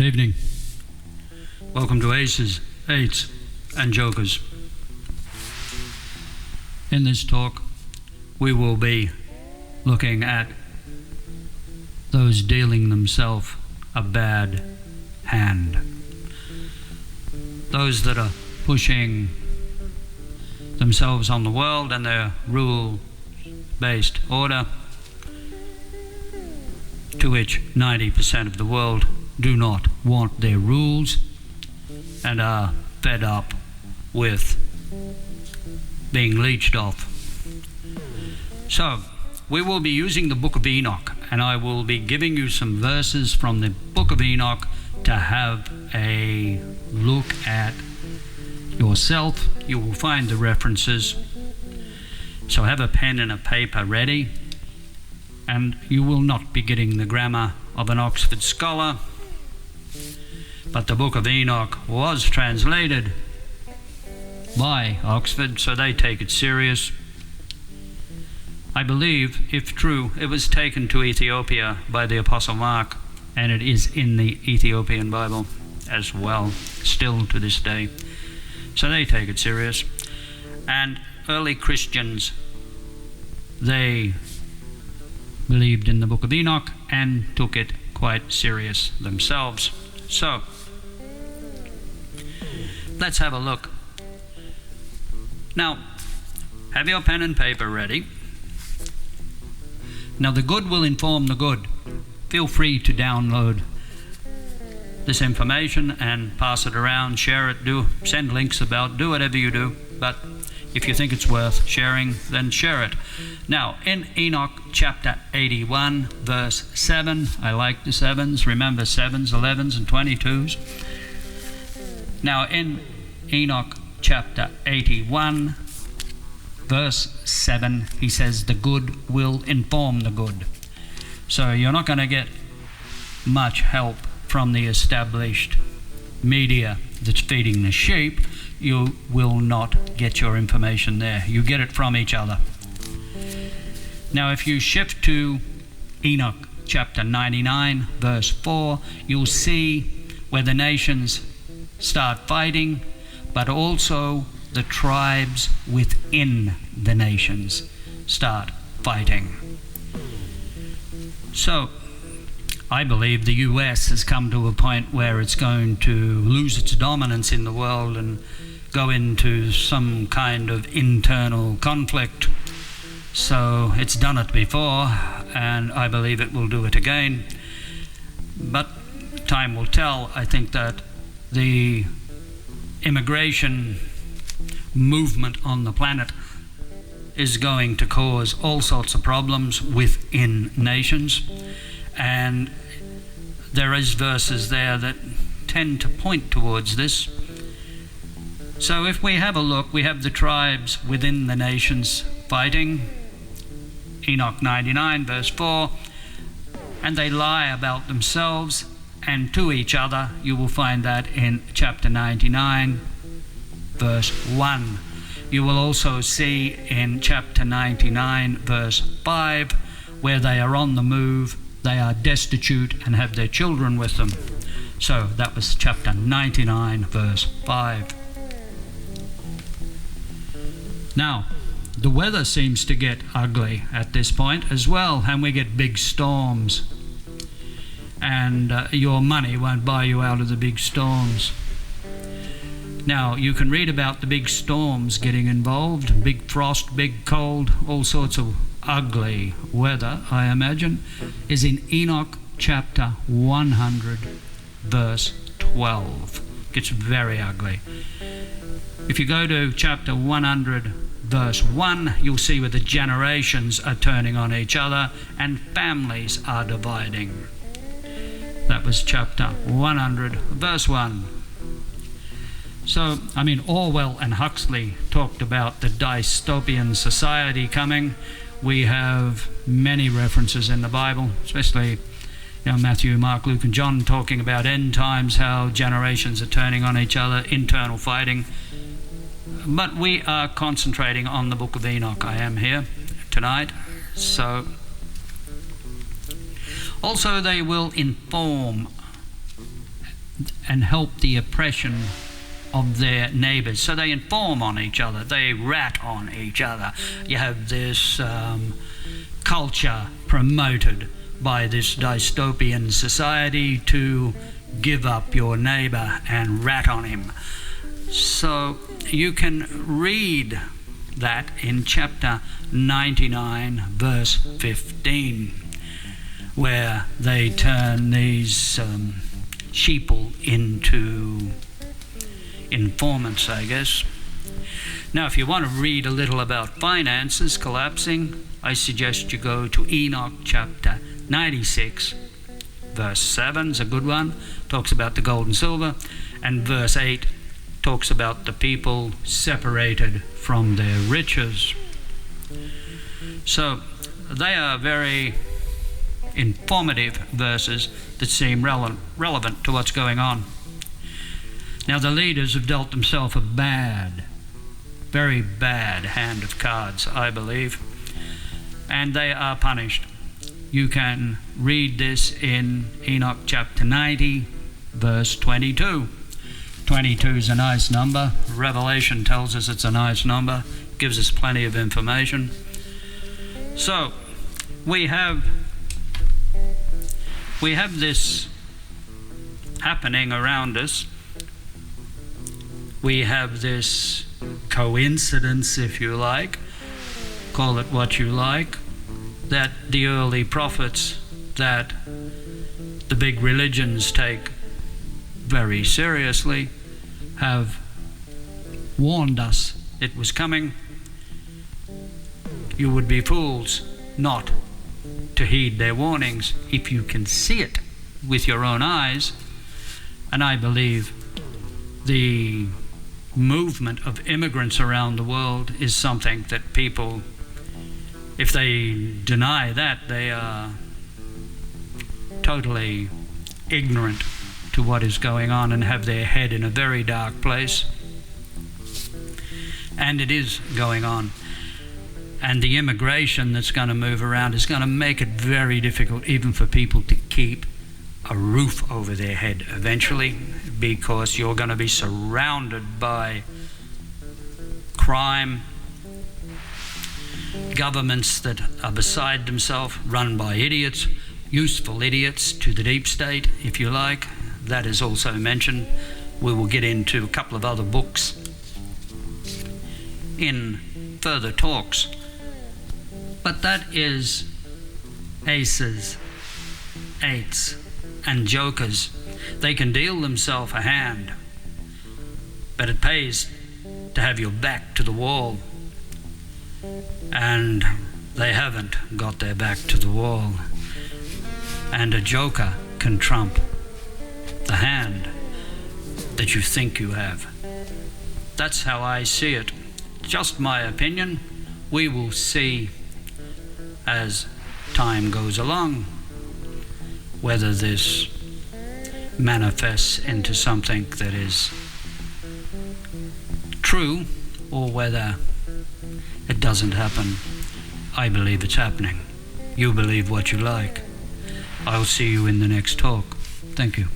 evening. Welcome to Aces, Eights and Jokers. In this talk, we will be looking at those dealing themselves a bad hand. Those that are pushing themselves on the world and their rule-based order, to which 90% of the world do not want their rules and are fed up with being leeched off. So, we will be using the book of Enoch, and I will be giving you some verses from the book of Enoch to have a look at yourself. You will find the references. So have a pen and a paper ready, and you will not be getting the grammar of an Oxford scholar, but the book of Enoch was translated by Oxford, so they take it serious. I believe, if true, it was taken to Ethiopia by the Apostle Mark, and it is in the Ethiopian Bible as well, still to this day. So they take it serious. And early Christians, they believed in the book of Enoch and took it quite serious themselves. So, let's have a look. Now, have your pen and paper ready. Now, the good will inform the good. Feel free to download this information and pass it around, share it, send links about, do whatever you do. But if you think it's worth sharing, then share it. Now, in Enoch chapter 81, verse 7, I like the sevens. Remember 7s, 11s, and 22s. Now, in Enoch chapter 81, verse 7, he says, the good will inform the good. So you're not going to get much help from the established media that's feeding the sheep. You will not get your information there. You get it from each other. Now, if you shift to Enoch chapter 99, verse 4, you'll see where the nations start fighting, but also the tribes within the nations start fighting. So, I believe the US has come to a point where it's going to lose its dominance in the world and go into some kind of internal conflict. So it's done it before, and I believe it will do it again. But time will tell. I think that the immigration movement on the planet is going to cause all sorts of problems within nations, and there is verses there that tend to point towards this. So if we have a look, we have the tribes within the nations fighting. Enoch 99 verse 4, and they lie about themselves and to each other. You will find that in chapter 99 verse 1. You will also see in chapter 99 verse 5 where they are on the move, they are destitute and have their children with them. So that was chapter 99 verse 5. Now, the weather seems to get ugly at this point as well, and we get big storms. And your money won't buy you out of the big storms. Now, you can read about the big storms getting involved, big frost, big cold, all sorts of ugly weather, I imagine, is in Enoch chapter 100, verse 12. It gets very ugly. If you go to chapter 100, verse 1, you'll see where the generations are turning on each other and families are dividing. That was chapter 100, verse 1. So, Orwell and Huxley talked about the dystopian society coming. We have many references in the Bible, especially Matthew, Mark, Luke, and John talking about end times, how generations are turning on each other, internal fighting. But we are concentrating on the book of Enoch. I am here tonight. So, also they will inform and help the oppression of their neighbours. So they inform on each other, they rat on each other. You have this culture promoted by this dystopian society to give up your neighbour and rat on him. So you can read that in chapter 99, verse 15, where they turn these sheeple into informants, I guess. Now, if you want to read a little about finances collapsing, I suggest you go to Enoch chapter 96, verse 7 is a good one, talks about the gold and silver, and verse 8 talks about the people separated from their riches. So they are very informative verses that seem relevant to what's going on. Now, the leaders have dealt themselves a bad, very bad hand of cards, I believe, and they are punished. You can read this in Enoch chapter 90, verse 22. 22 is a nice number. Revelation tells us it's a nice number, gives us plenty of information. So, we have this happening around us. We have this coincidence, if you like, call it what you like, that the early prophets that the big religions take very seriously have warned us it was coming. You would be fools not to heed their warnings if you can see it with your own eyes. And I believe the movement of immigrants around the world is something that people, if they deny that, they are totally ignorant to what is going on and have their head in a very dark place. And it is going on. And the immigration that's going to move around is going to make it very difficult even for people to keep a roof over their head eventually, because you're going to be surrounded by crime, governments that are beside themselves, run by idiots, useful idiots to the deep state, if you like. That is also mentioned. We will get into a couple of other books in further talks. But that is aces, eights, and jokers. They can deal themselves a hand, but it pays to have your back to the wall. And they haven't got their back to the wall. And a joker can trump the hand that you think you have. That's how I see it. Just my opinion. We will see as time goes along whether this manifests into something that is true or whether it doesn't happen. I believe it's happening. You believe what you like. I'll see you in the next talk. Thank you.